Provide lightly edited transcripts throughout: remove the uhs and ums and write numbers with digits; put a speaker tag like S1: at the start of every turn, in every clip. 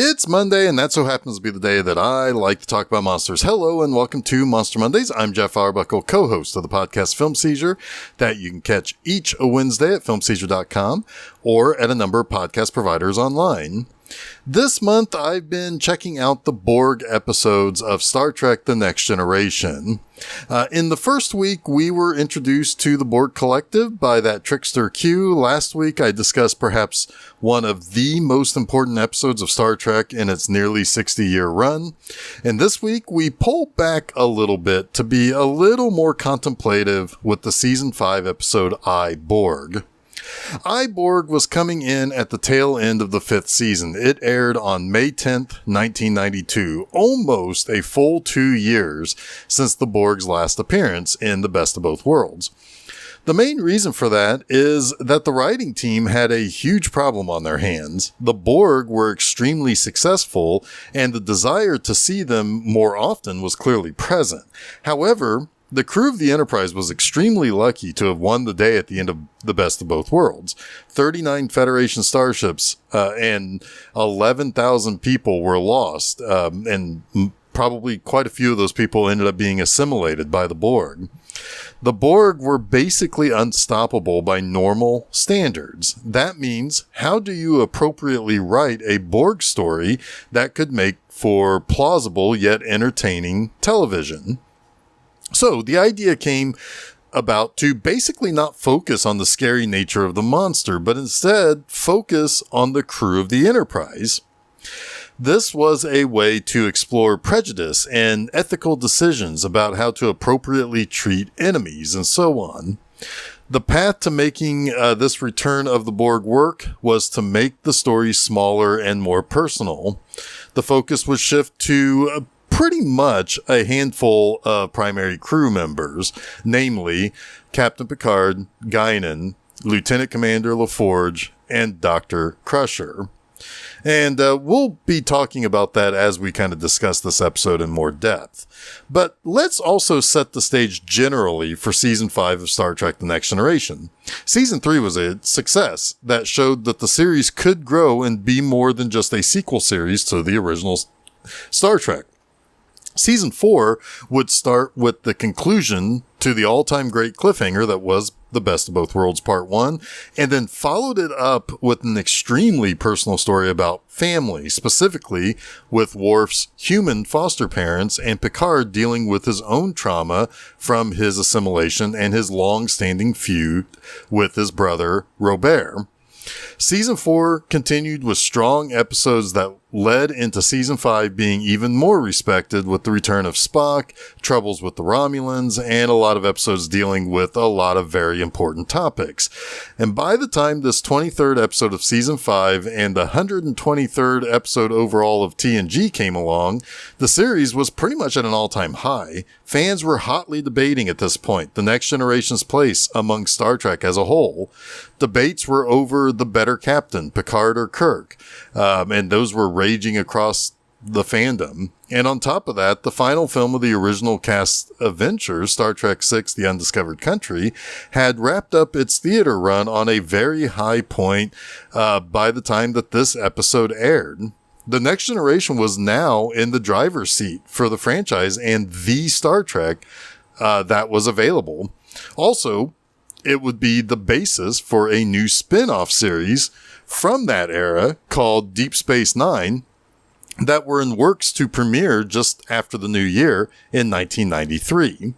S1: It's Monday, and that so happens to be the day that I like to talk about monsters. Hello, and welcome to Monster Mondays. I'm Jeff Arbuckle, co-host of the podcast Film Seizure, that you can catch each Wednesday at filmseizure.com or at a number of podcast providers online. This month, I've been checking out the Borg episodes of Star Trek The Next Generation. In the first week, we were introduced to the Borg Collective by that trickster Q. Last week, I discussed perhaps one of the most important episodes of Star Trek in its nearly 60-year run. And this week, we pull back a little bit to be a little more contemplative with the Season 5 episode I, Borg. I, Borg was coming in at the tail end of the 5th season. It aired on May 10th, 1992, almost a full 2 years since the Borg's last appearance in The Best of Both Worlds. The main reason for that is that the writing team had a huge problem on their hands. The Borg were extremely successful, and the desire to see them more often was clearly present. However, the crew of the Enterprise was extremely lucky to have won the day at the end of The Best of Both Worlds. 39 Federation starships and 11,000 people were lost, and probably quite a few of those people ended up being assimilated by the Borg. The Borg were basically unstoppable by normal standards. That means, how do you appropriately write a Borg story that could make for plausible yet entertaining television? So the idea came about to basically not focus on the scary nature of the monster, but instead focus on the crew of the Enterprise. This was a way to explore prejudice and ethical decisions about how to appropriately treat enemies and so on. The path to making this return of the Borg work was to make the story smaller and more personal. The focus would shift to pretty much a handful of primary crew members, namely Captain Picard, Guinan, Lieutenant Commander LaForge, and Dr. Crusher. And we'll be talking about that as we kind of discuss this episode in more depth. But let's also set the stage generally for Season 5 of Star Trek The Next Generation. Season 3 was a success that showed that the series could grow and be more than just a sequel series to the original Star Trek. Season 4 would start with the conclusion to the all-time great cliffhanger that was The Best of Both Worlds Part 1, and then followed it up with an extremely personal story about family, specifically with Worf's human foster parents and Picard dealing with his own trauma from his assimilation and his long-standing feud with his brother Robert. Season 4 continued with strong episodes that led into Season 5 being even more respected with the return of Spock, troubles with the Romulans, and a lot of episodes dealing with a lot of very important topics. And by the time this 23rd episode of Season 5 and the 123rd episode overall of TNG came along, the series was pretty much at an all-time high. Fans were hotly debating at this point the Next Generation's place among Star Trek as a whole. Debates were over the better captain, Picard or Kirk, and those were raging across the fandom. And on top of that, the final film of the original cast adventure, Star Trek VI: The Undiscovered Country, had wrapped up its theater run on a very high point by the time that this episode aired. The Next Generation was now in the driver's seat for the franchise and the Star Trek that was available. Also, it would be the basis for a new spin-off series from that era called Deep Space Nine that were in works to premiere just after the new year in 1993.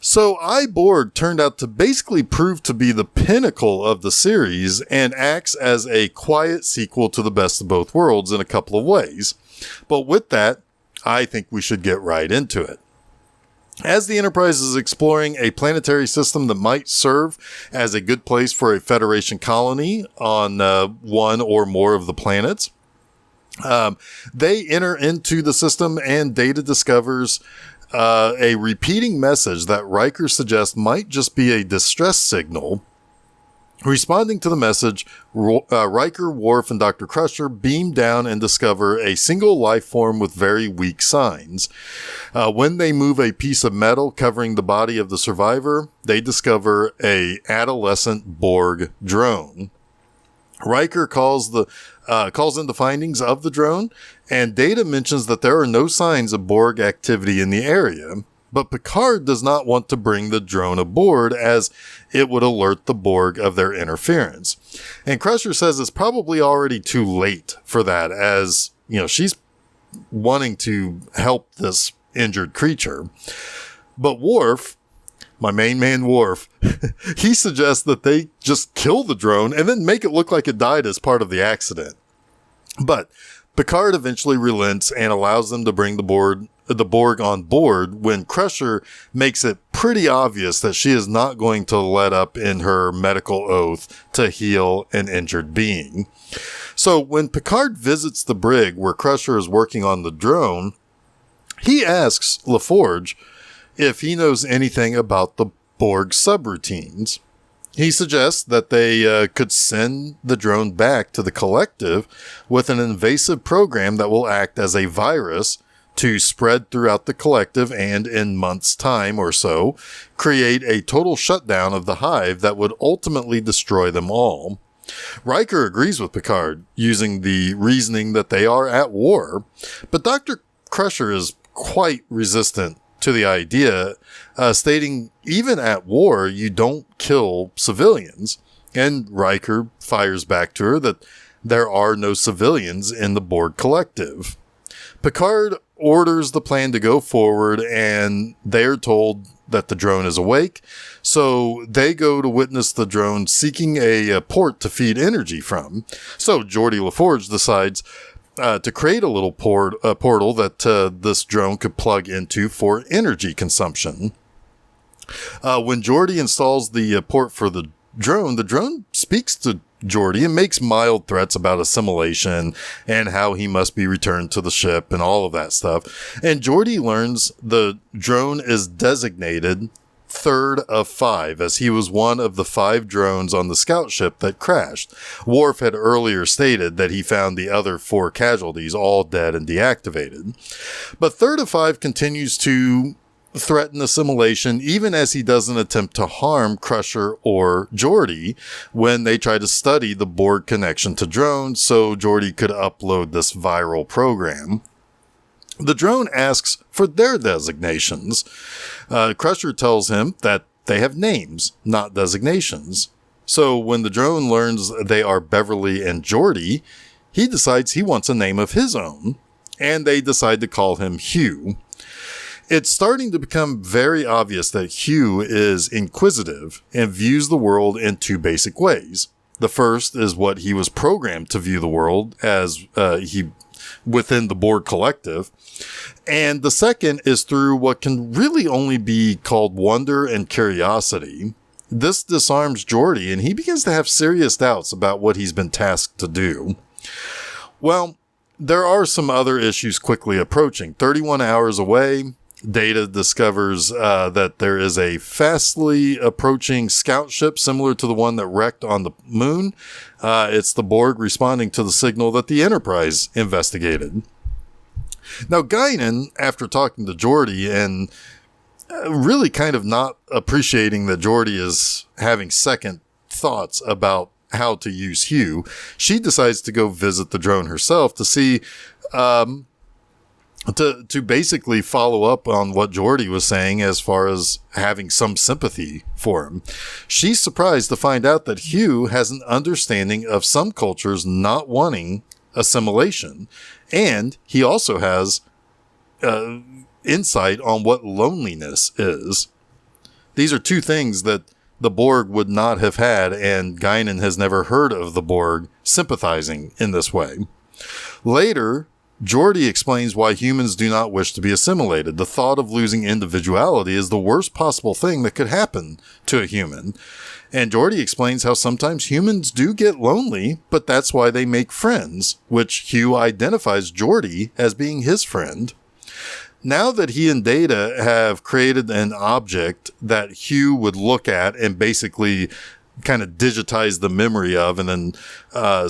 S1: So I, Borg turned out to basically prove to be the pinnacle of the series and acts as a quiet sequel to The Best of Both Worlds in a couple of ways. But with that, I think we should get right into it. As the Enterprise is exploring a planetary system that might serve as a good place for a Federation colony on one or more of the planets, they enter into the system and Data discovers a repeating message that Riker suggests might just be a distress signal. Responding to the message, Riker, Worf, and Dr. Crusher beam down and discover a single life form with very weak signs. When they move a piece of metal covering the body of the survivor, they discover a adolescent Borg drone. Riker calls in the findings of the drone, and Data mentions that there are no signs of Borg activity in the area. But Picard does not want to bring the drone aboard, as it would alert the Borg of their interference. And Crusher says it's probably already too late for that, as, she's wanting to help this injured creature. But Worf, my main man Worf, he suggests that they just kill the drone and then make it look like it died as part of the accident. But Picard eventually relents and allows them to bring the Borg on board when Crusher makes it pretty obvious that she is not going to let up in her medical oath to heal an injured being. So when Picard visits the brig where Crusher is working on the drone, he asks LaForge if he knows anything about the Borg subroutines. He suggests that they could send the drone back to the collective with an invasive program that will act as a virus to spread throughout the collective and in months' time or so, create a total shutdown of the hive that would ultimately destroy them all. Riker agrees with Picard, using the reasoning that they are at war, but Dr. Crusher is quite resistant to the idea, stating even at war, you don't kill civilians. And Riker fires back to her that there are no civilians in the Borg collective. Picard orders the plan to go forward, and they're told that the drone is awake, so they go to witness the drone seeking a port to feed energy from. So Geordi LaForge decides to create a little portal that this drone could plug into for energy consumption. When Geordi installs the port for the drone speaks to Geordi and makes mild threats about assimilation and how he must be returned to the ship and all of that stuff. And Geordi learns the drone is designated third of 5, as he was one of the 5 drones on the scout ship that crashed. Worf had earlier stated that he found the other 4 casualties all dead and deactivated. But third of 5 continues to threaten assimilation, even as he doesn't attempt to harm Crusher or Geordi when they try to study the Borg connection to drones so Geordi could upload this viral program. The drone asks for their designations. Crusher tells him that they have names, not designations. So when the drone learns they are Beverly and Geordi, he decides he wants a name of his own, and they decide to call him Hugh. It's starting to become very obvious that Hugh is inquisitive and views the world in 2 basic ways. The first is what he was programmed to view the world as within the Borg collective. And the second is through what can really only be called wonder and curiosity. This disarms Geordi, and he begins to have serious doubts about what he's been tasked to do. Well, there are some other issues quickly approaching. 31 hours away, Data discovers that there is a fastly approaching scout ship similar to the one that wrecked on the moon. It's the Borg responding to the signal that the Enterprise investigated. Now, Guinan, after talking to Geordi and really kind of not appreciating that Geordi is having second thoughts about how to use Hugh, she decides to go visit the drone herself to see to basically follow up on what Geordi was saying as far as having some sympathy for him. She's surprised to find out that Hugh has an understanding of some cultures not wanting assimilation, and he also has insight on what loneliness is. These are 2 things that the Borg would not have had, and Guinan has never heard of the Borg sympathizing in this way. Later, Geordi explains why humans do not wish to be assimilated. The thought of losing individuality is the worst possible thing that could happen to a human. And Geordi explains how sometimes humans do get lonely, but that's why they make friends, which Hugh identifies Geordi as being his friend. Now that he and Data have created an object that Hugh would look at and basically kind of digitize the memory of and then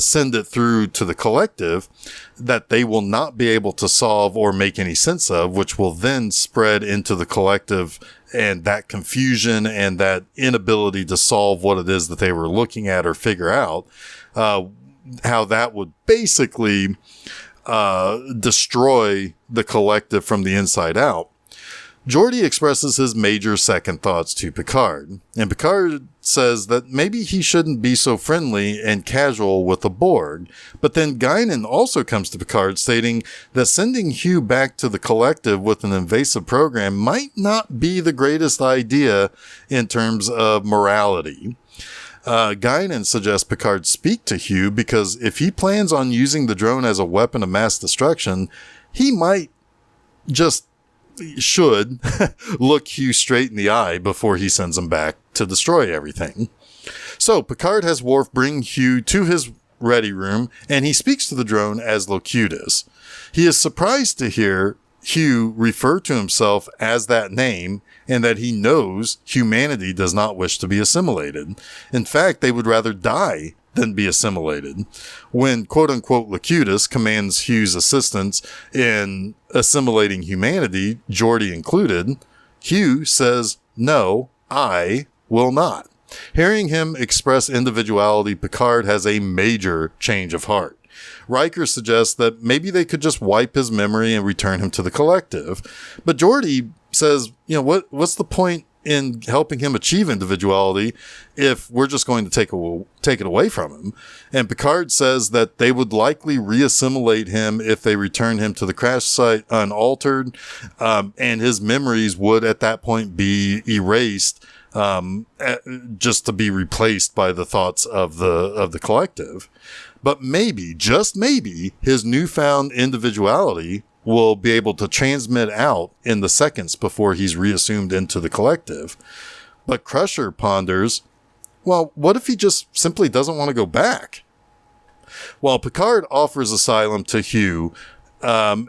S1: send it through to the collective, that they will not be able to solve or make any sense of, which will then spread into the collective, and that confusion and that inability to solve what it is that they were looking at or figure out how that would basically destroy the collective from the inside out, Geordi expresses his major second thoughts to Picard, and Picard says that maybe he shouldn't be so friendly and casual with the Borg. But then Guinan also comes to Picard stating that sending Hugh back to the collective with an invasive program might not be the greatest idea in terms of morality. Guinan suggests Picard speak to Hugh because if he plans on using the drone as a weapon of mass destruction, he might should look Hugh straight in the eye before he sends him back to destroy everything. So Picard has Worf bring Hugh to his ready room, and he speaks to the drone as Locutus. He is surprised to hear Hugh refer to himself as that name, and that he knows humanity does not wish to be assimilated. In fact, they would rather die than be assimilated. When quote-unquote Locutus commands Hugh's assistance in assimilating humanity, Geordi included, Hugh says, "No, I will not." Hearing him express individuality, Picard has a major change of heart. Riker suggests that maybe they could just wipe his memory and return him to the collective. But Geordi says, what's the point in helping him achieve individuality if we're just going to take it away from him? And Picard says that they would likely reassimilate him if they return him to the crash site unaltered, and his memories would at that point be erased, just to be replaced by the thoughts of the collective. But maybe, just maybe, his newfound individuality will be able to transmit out in the seconds before he's reassumed into the collective. But Crusher ponders, well, what if he just simply doesn't want to go back? Well, Picard offers asylum to Hugh, and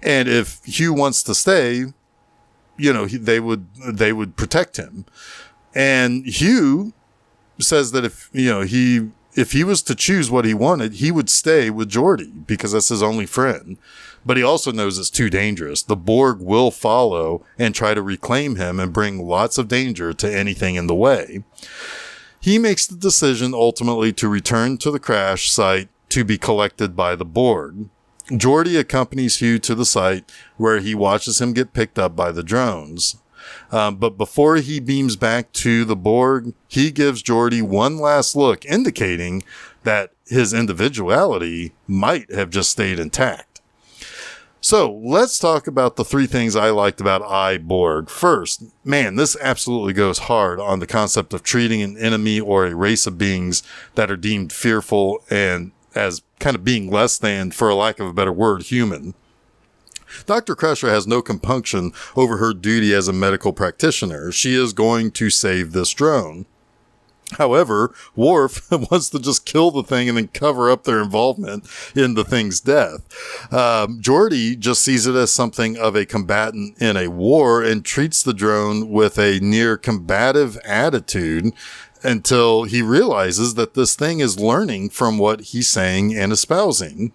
S1: if Hugh wants to stay, they would protect him. And Hugh says that if he was to choose what he wanted, he would stay with Geordi because that's his only friend. But he also knows it's too dangerous. The Borg will follow and try to reclaim him and bring lots of danger to anything in the way. He makes the decision ultimately to return to the crash site to be collected by the Borg. Geordi accompanies Hugh to the site where he watches him get picked up by the drones. But before he beams back to the Borg, he gives Geordi one last look, indicating that his individuality might have just stayed intact. So let's talk about the three things I liked about I, Borg. First, man, this absolutely goes hard on the concept of treating an enemy or a race of beings that are deemed fearful and as kind of being less than, for a lack of a better word, human. Dr. Crusher has no compunction over her duty as a medical practitioner. She is going to save this drone. However, Worf wants to just kill the thing and then cover up their involvement in the thing's death. Geordi just sees it as something of a combatant in a war and treats the drone with a near combative attitude until he realizes that this thing is learning from what he's saying and espousing.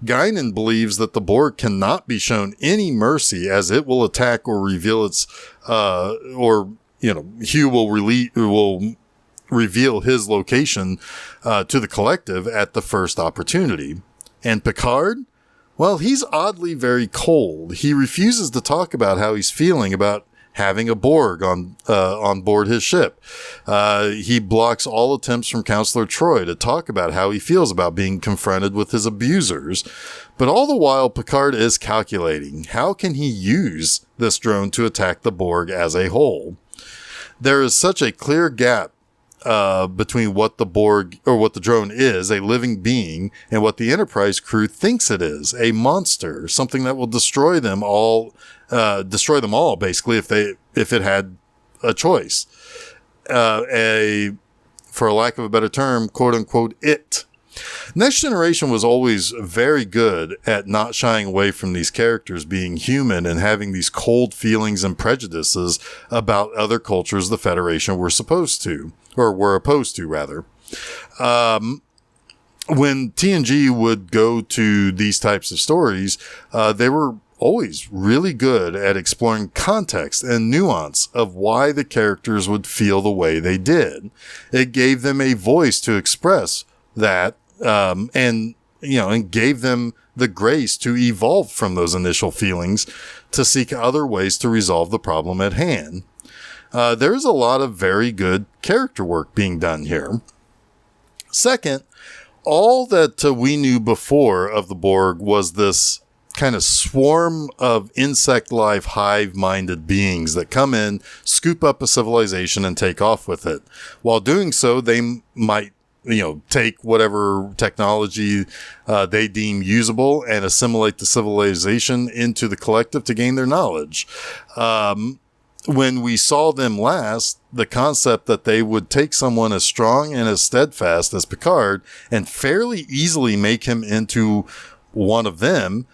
S1: Guinan believes that the Borg cannot be shown any mercy as it will attack or reveal its, Hugh will reveal his location to the collective at the first opportunity. And Picard? Well, he's oddly very cold. He refuses to talk about how he's feeling about having a Borg on board his ship. He blocks all attempts from Counselor Troy to talk about how he feels about being confronted with his abusers. But all the while, Picard is calculating, how can he use this drone to attack the Borg as a whole? There is such a clear gap between what the Borg, or what the drone is, a living being, and what the Enterprise crew thinks it is, a monster, something that will destroy them all basically if it had a choice. For a lack of a better term, quote unquote, it. Next Generation was always very good at not shying away from these characters being human and having these cold feelings and prejudices about other cultures the Federation were opposed to. When TNG would go to these types of stories, they were always really good at exploring context and nuance of why the characters would feel the way they did. It gave them a voice to express that and gave them the grace to evolve from those initial feelings to seek other ways to resolve the problem at hand. There's a lot of very good character work being done here. Second, all that we knew before of the Borg was this kind of swarm of insect life, hive-minded beings that come in, scoop up a civilization, and take off with it. While doing so, they might take whatever technology they deem usable and assimilate the civilization into the collective to gain their knowledge. When we saw them last, the concept that they would take someone as strong and as steadfast as Picard and fairly easily make him into one of them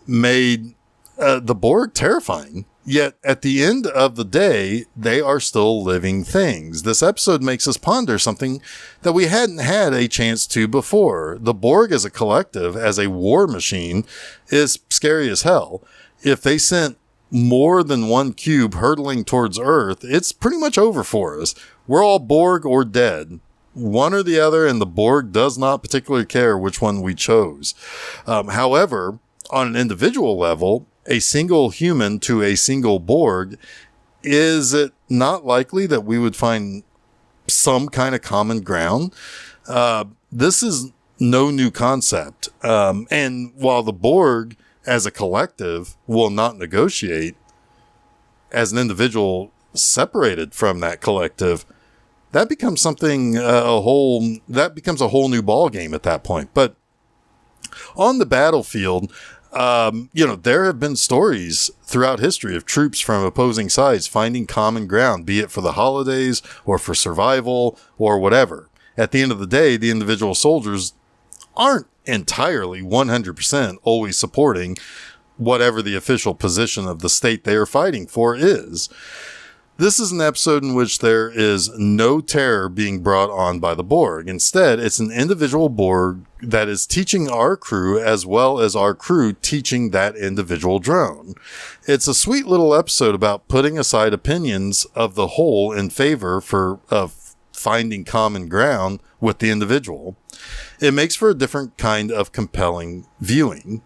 S1: made the Borg terrifying. Yet at the end of the day, they are still living things. This episode makes us ponder something that we hadn't had a chance to before. The Borg as a collective, as a war machine, is scary as hell. If they sent more than one cube hurtling towards Earth, it's pretty much over for us. We're all Borg or dead. One or the other, and the Borg does not particularly care which one we chose. However, on an individual level, a single human to a single Borg, is it not likely that we would find some kind of common ground? This is no new concept. And while the Borg as a collective will not negotiate, as an individual separated from that collective, that becomes becomes a whole new ball game at that point. But on the battlefield, there have been stories throughout history of troops from opposing sides finding common ground, be it for the holidays or for survival or whatever. At the end of the day, the individual soldiers aren't entirely 100% always supporting whatever the official position of the state they are fighting for is. This is an episode in which there is no terror being brought on by the Borg. Instead, it's an individual Borg that is teaching our crew as well as our crew teaching that individual drone. It's a sweet little episode about putting aside opinions of the whole in favor of finding common ground with the individual. It makes for a different kind of compelling viewing.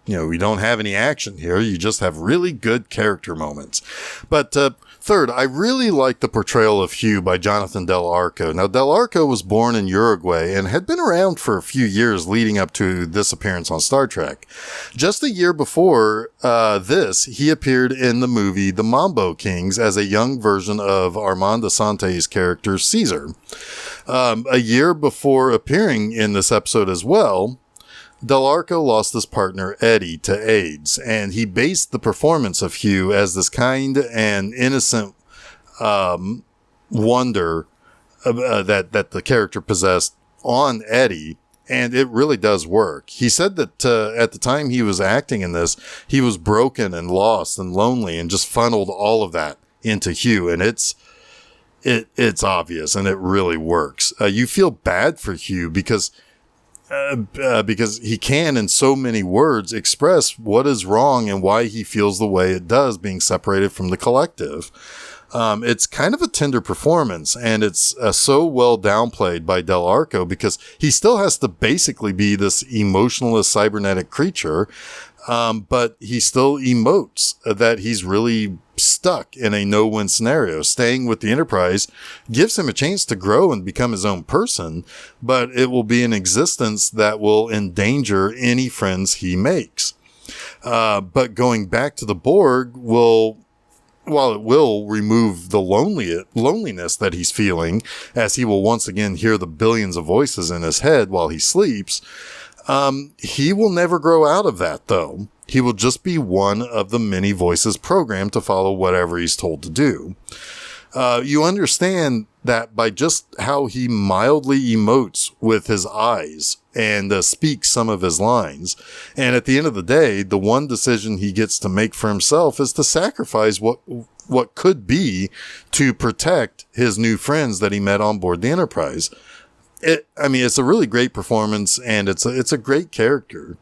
S1: We don't have any action here. You just have really good character moments. But third, I really like the portrayal of Hugh by Jonathan Del Arco. Now, Del Arco was born in Uruguay and had been around for a few years leading up to this appearance on Star Trek. Just a year before this, he appeared in the movie The Mambo Kings as a young version of Armand Asante's character Caesar. A year before appearing in this episode as well, Del Arco lost his partner Eddie to AIDS, and he based the performance of Hugh as this kind and innocent wonder that the character possessed on Eddie, and it really does work. He said that at the time he was acting in this, he was broken and lost and lonely and just funneled all of that into Hugh, and it's obvious and it really works. You feel bad for Hugh because he can, in so many words, express what is wrong and why he feels the way it does being separated from the collective. It's kind of a tender performance, and it's so well downplayed by Del Arco because he still has to basically be this emotionless cybernetic creature, but he still emotes that he's really stuck in a no-win scenario. Staying with the Enterprise gives him a chance to grow and become his own person, but it will be an existence that will endanger any friends he makes. But going back to the Borg while it will remove the loneliness that he's feeling, as he will once again hear the billions of voices in his head while he sleeps, he will never grow out of that, though. He will just be one of the many voices programmed to follow whatever he's told to do. You understand that by just how he mildly emotes with his eyes and speaks some of his lines. And at the end of the day, the one decision he gets to make for himself is to sacrifice what could be to protect his new friends that he met on board the Enterprise. It's a really great performance, and it's a great character.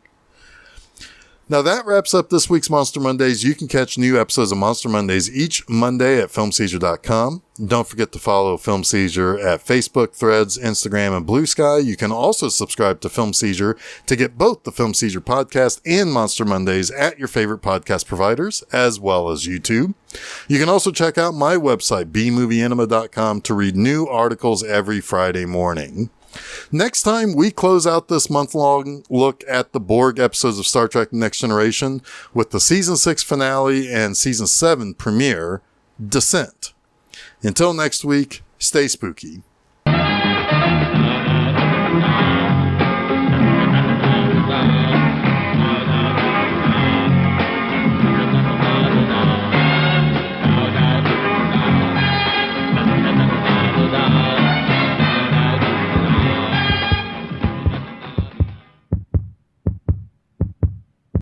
S1: Now that wraps up this week's Monster Mondays. You can catch new episodes of Monster Mondays each Monday at filmseizure.com. Don't forget to follow Film Seizure at Facebook, Threads, Instagram, and Blue Sky. You can also subscribe to Film Seizure to get both the Film Seizure podcast and Monster Mondays at your favorite podcast providers, as well as YouTube. You can also check out my website, bmovieenema.com, to read new articles every Friday morning. Next time, we close out this month-long look at the Borg episodes of Star Trek Next Generation with the Season 6 finale and Season 7 premiere, Descent. Until next week, stay spooky.